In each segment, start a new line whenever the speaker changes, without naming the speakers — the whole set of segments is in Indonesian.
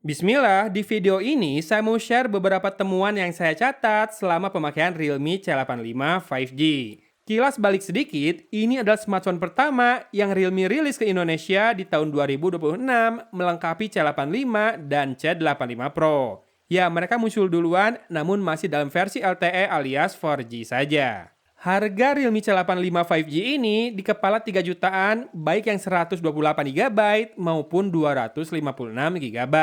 Bismillah, di video ini saya mau share beberapa temuan yang saya catat selama pemakaian Realme C85 5G. Kilas balik sedikit, ini adalah smartphone pertama yang Realme rilis ke Indonesia di tahun 2026 melengkapi C85 dan C85 Pro. Ya, mereka muncul duluan namun masih dalam versi LTE alias 4G saja. Harga Realme C85 5G ini di kepala 3 jutaan, baik yang 128 GB maupun 256 GB.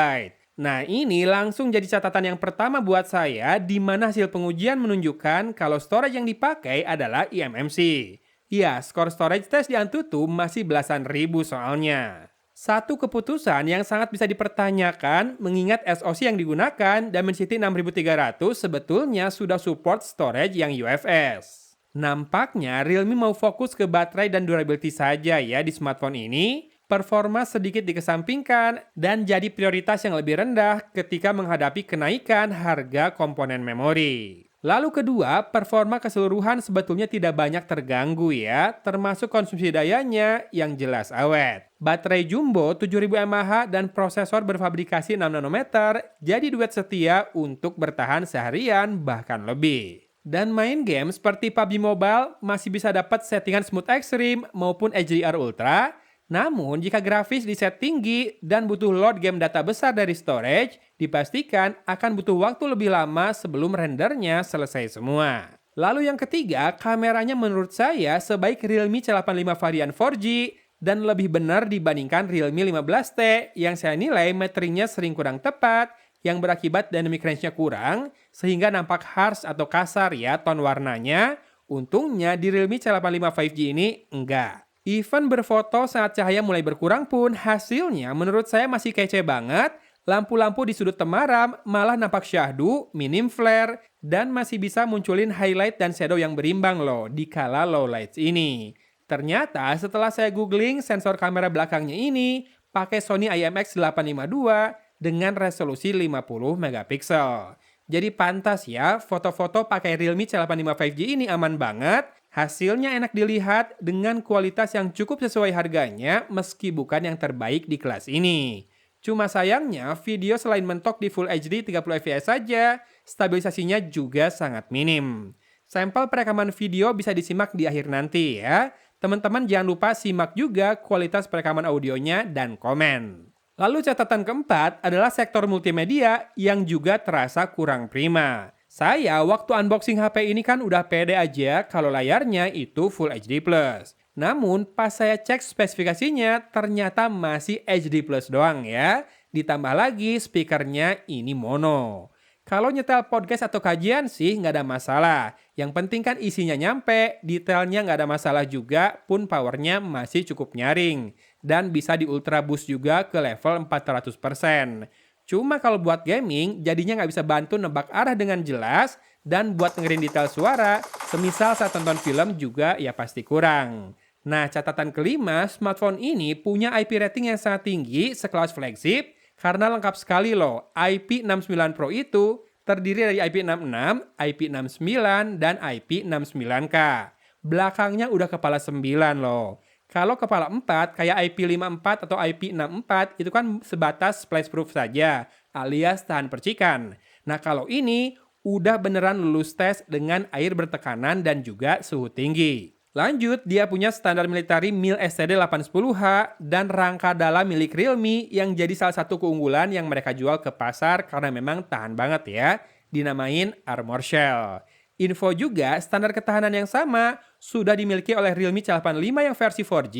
Nah, ini langsung jadi catatan yang pertama buat saya di mana hasil pengujian menunjukkan kalau storage yang dipakai adalah eMMC. Ya, skor storage tes di Antutu masih belasan ribu soalnya. Satu keputusan yang sangat bisa dipertanyakan mengingat SoC yang digunakan Dimensity 6300 sebetulnya sudah support storage yang UFS. Nampaknya Realme mau fokus ke baterai dan durability saja ya di smartphone ini. Performa sedikit dikesampingkan dan jadi prioritas yang lebih rendah ketika menghadapi kenaikan harga komponen memori. Lalu kedua, performa keseluruhan sebetulnya tidak banyak terganggu ya, termasuk konsumsi dayanya yang jelas awet. Baterai jumbo 7000 mAh dan prosesor berfabrikasi 6 nanometer jadi duet setia untuk bertahan seharian bahkan lebih. Dan main game seperti PUBG Mobile masih bisa dapat settingan smooth extreme maupun HDR Ultra. Namun, jika grafis di set tinggi dan butuh load game data besar dari storage, dipastikan akan butuh waktu lebih lama sebelum rendernya selesai semua. Lalu yang ketiga, kameranya menurut saya sebaik Realme C85 varian 4G dan lebih benar dibandingkan Realme 15T yang saya nilai meteringnya sering kurang tepat, yang berakibat dynamic range-nya kurang, sehingga nampak harsh atau kasar ya ton warnanya. Untungnya di Realme C85 5G ini enggak. Even berfoto saat cahaya mulai berkurang pun hasilnya menurut saya masih kece banget. Lampu-lampu di sudut temaram malah nampak syahdu, minim flare, dan masih bisa munculin highlight dan shadow yang berimbang loh di kala low lights ini. Ternyata setelah saya googling sensor kamera belakangnya ini pakai Sony IMX852 dengan resolusi 50 megapiksel. Jadi pantas ya foto-foto pakai Realme C85 5G ini aman banget. Hasilnya enak dilihat dengan kualitas yang cukup sesuai harganya meski bukan yang terbaik di kelas ini. Cuma sayangnya video selain mentok di Full HD 30 fps saja, stabilisasinya juga sangat minim. Sampel perekaman video bisa disimak di akhir nanti ya. Teman-teman jangan lupa simak juga kualitas perekaman audionya dan komen. Lalu catatan keempat adalah sektor multimedia yang juga terasa kurang prima. Saya waktu unboxing HP ini kan udah pede aja kalau layarnya itu Full HD+. Namun pas saya cek spesifikasinya ternyata masih HD Plus doang ya. Ditambah lagi speakernya ini mono. Kalau nyetel podcast atau kajian sih nggak ada masalah. Yang penting kan isinya nyampe, detailnya nggak ada masalah juga, pun powernya masih cukup nyaring. Dan bisa di ultra boost juga ke level 400%. Cuma kalau buat gaming, jadinya nggak bisa bantu nebak arah dengan jelas, dan buat dengerin detail suara, semisal saat tonton film juga ya pasti kurang. Nah, catatan kelima, smartphone ini punya IP rating yang sangat tinggi sekelas flagship, karena lengkap sekali loh. IP69 Pro itu terdiri dari IP66, IP69, dan IP69K. Belakangnya udah kepala 9 loh. Kalau kepala 4 kayak IP54 atau IP64 itu kan sebatas splash-proof saja, alias tahan percikan. Nah kalau ini udah beneran lulus tes dengan air bertekanan dan juga suhu tinggi. Lanjut, dia punya standar military MIL STD 810H dan rangka dalam milik Realme yang jadi salah satu keunggulan yang mereka jual ke pasar karena memang tahan banget ya, dinamain Armor Shell. Info juga, standar ketahanan yang sama sudah dimiliki oleh Realme C85 yang versi 4G,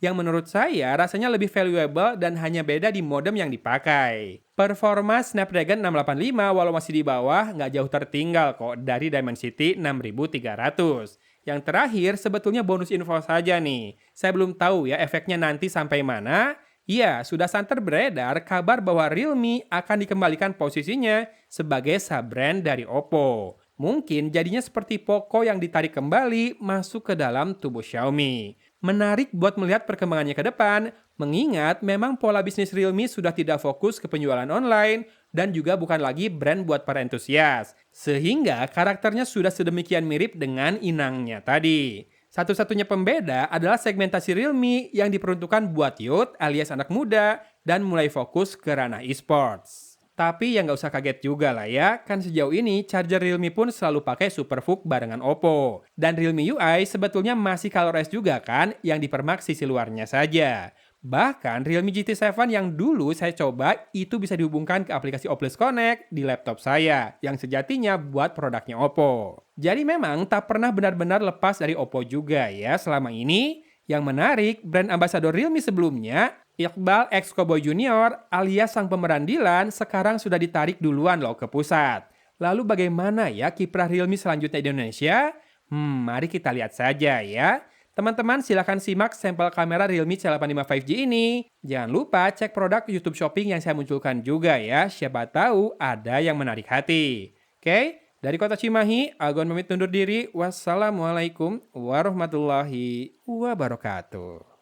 yang menurut saya rasanya lebih valuable dan hanya beda di modem yang dipakai. Performa Snapdragon 685 walau masih di bawah, nggak jauh tertinggal kok dari Dimensity 6300. Yang terakhir sebetulnya bonus info saja nih. Saya belum tahu ya efeknya nanti sampai mana. Ya, sudah santer beredar kabar bahwa Realme akan dikembalikan posisinya sebagai sub-brand dari Oppo. Mungkin jadinya seperti Poco yang ditarik kembali masuk ke dalam tubuh Xiaomi. Menarik buat melihat perkembangannya ke depan, mengingat memang pola bisnis Realme sudah tidak fokus ke penjualan online dan juga bukan lagi brand buat para entusias. Sehingga karakternya sudah sedemikian mirip dengan inangnya tadi. Satu-satunya pembeda adalah segmentasi Realme yang diperuntukkan buat youth alias anak muda dan mulai fokus ke ranah e-sports. Tapi ya nggak usah kaget juga lah ya, kan sejauh ini charger Realme pun selalu pakai Superfook barengan Oppo. Dan Realme UI sebetulnya masih ColorOS juga kan, yang dipermak sisi luarnya saja. Bahkan Realme GT7 yang dulu saya coba itu bisa dihubungkan ke aplikasi Oculus Connect di laptop saya, yang sejatinya buat produknya Oppo. Jadi memang tak pernah benar-benar lepas dari Oppo juga ya selama ini. Yang menarik, brand ambasador Realme sebelumnya, Iqbal X Cowboy Junior alias sang pemeran Dylan sekarang sudah ditarik duluan loh ke pusat. Lalu bagaimana ya kiprah Realme selanjutnya di Indonesia? Mari kita lihat saja ya. Teman-teman silahkan simak sampel kamera Realme C85 5G ini. Jangan lupa cek produk YouTube Shopping yang saya munculkan juga ya. Siapa tahu ada yang menarik hati. Oke? Dari kota Cimahi, Agon pamit undur diri. Wassalamualaikum warahmatullahi wabarakatuh.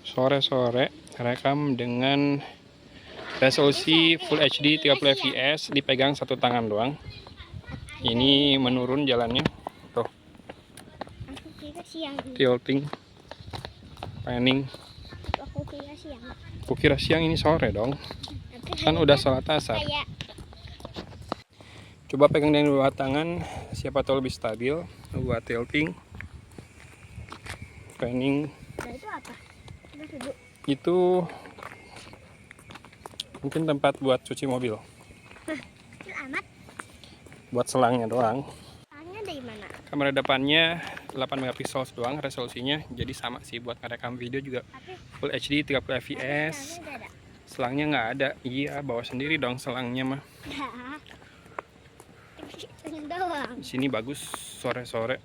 Sore-sore rekam dengan resolusi Full HD 30 fps, dipegang satu tangan doang. Ini menurun jalannya. Tuh. Tilting. Panning. Kukira siang, ini sore dong. Kan udah sholat asar. Coba pegang dengan dua tangan, siapa tahu lebih stabil. Buat tilting. Panning. Itu mungkin tempat buat cuci mobil. Buat selangnya doang. Kamera depannya 8 megapiksel doang resolusinya, jadi sama sih buat ngerekam video juga Full HD 30 fps. Selangnya nggak ada. Iya, bawa sendiri dong selangnya mah. Di sini bagus sore-sore.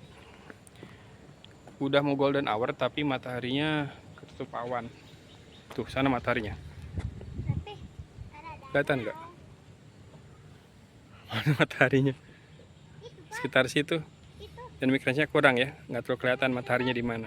Udah mau golden hour tapi mataharinya ketutup awan. Tuh, sana mataharinya. Kelihatan nggak? Mana mataharinya? Sekitar situ. Dan mikranya kurang ya, nggak terlalu kelihatan mataharinya di mana.